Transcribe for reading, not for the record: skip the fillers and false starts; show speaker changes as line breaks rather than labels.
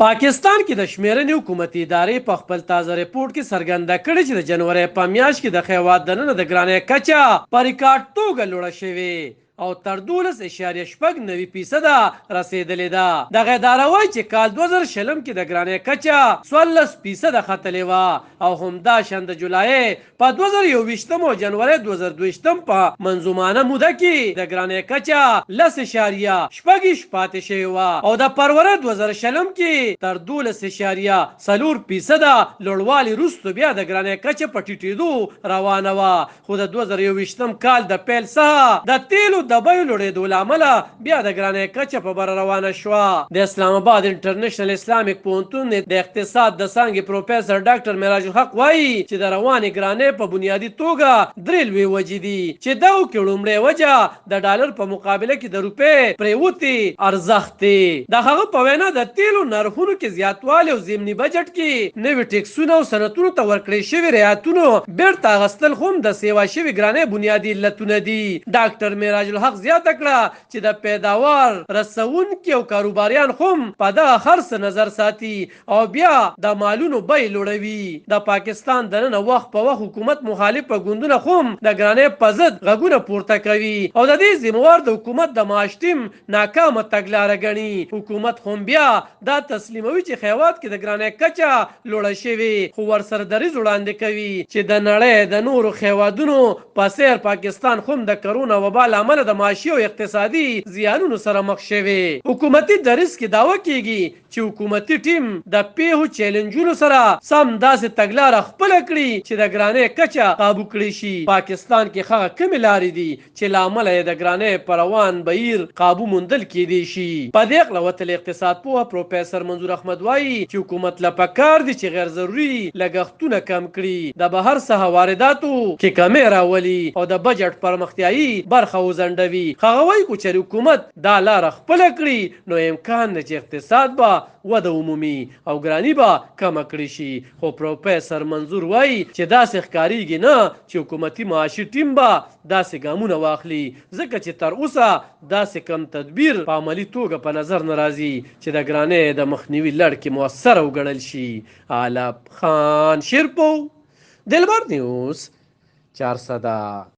پاکستان کې د شمیرنې حکومتي ادارې په خپل تازه ریپورت کې څرګنده کړې چې د جنوري په میاشت کې د خیوات دننه د ګرانۍ کچه په ریکارډ توګه لوړه شوې او تر 12.9% رسیدلې ده. دغه اداره وایي چې کال 2020 کې د ګرانۍ کچه 14% ختلې وه او همداشان د جولای په 2021 او جنوري 2022 په منظومانه موده کې د ګرانۍ کچه 10.6 پاتې شوې وه او د فروری 2020 کې تر 12.4% لوړوالي وروسته بیا د ګرانۍ کچه په ټیټېدو روانه وه، خو د 2021 کال د پیل څخه د تیلو د بیو لوړېدو له امله بیا د ګرانۍ کچه په بره روانه شوه. د اسلام آباد انټرنیشنل اسلامیک پوهنتون د اقتصاد د څانګې پروفیسر ډاکټر معراج الحق وایي چې د روانې ګرانۍ په بنیادي توګه درې لویې وجې دي چې دغو کې لومړۍ وجه د ډالر په مقابله کې د روپۍ پریوتي ارزښت دی. د هغه په وینا د تیلو نرخونو کې زیاتوالی او ضمني بجټ کې نوي ټیکسونه او صنعتونو ته ورکړې شوي رعایتونو بیرته اخیستل هم د سیوا شوي ګرانۍ بنیادي علتونه دي. ډاکټر معراج الحق زیاته کړه چې د پیداوار رسونکي او کاروباریان هم په دغه خرڅ نظر ساتي او بیا د مالونو بیې لوړوي. د پاکستان دننه وخت په وخت حکومت مخالف ګوندونه هم د ګرانۍ په ضد غږونه پورته کوي او د دې ذمہوار د حکومت د معاش ټیم ناکامه تګلاره ګڼي. حکومت هم بیا دا تسلیموي چې خیوات کې د ګرانۍ کچه لوړه شوې، خو ورسره دریځ وړاندې کوي چې د نړۍ د نورو خیوادونو په څیر پاکستان هم د کرونا وبا له امله د معاشي او اقتصادي زیانونو سره مخ شوی. حکومتي دریځ کې دعوه کیږي چې حکومتي ټیم د پیښو چیلنجونو سره سم داسې تګلاره خپله کړي چې د ګرانۍ کچه قابو کړی شي. پاکستان کې هغه کومې لارې دي چې له امله یې د ګرانۍ په روان بهیر قابو موندل کیدی شي. په دې اړه وتلي اقتصاد پوه پروفیسر منظور احمد وایي چې حکومت له پکار دي چې غیر ضروري لګښتونه کم کړي، د بهر څخه وارداتو کې کمې راولي او د بجټ پرمختیایي برخه وځنډوي. هغه وایي که چېرې حکومت دا لاره خپله کړي نو امکان دی چې اقتصاد به وده عمومي او ګراني به کمه کړی شي. خو پروفیسر منظور وایي چې داسې ښکاریږي نه چې حکومتي معاشي ټیم به داسې ګامونه واخلي، ځکه چې تر اوسه داسې کم تدبیر په عملي توګه په نظر نه راځي چې د ګرانۍ د مخنیوي لړ کې مؤثره وګڼل شي. علب خان شیرپو، دلبر نیوز 400.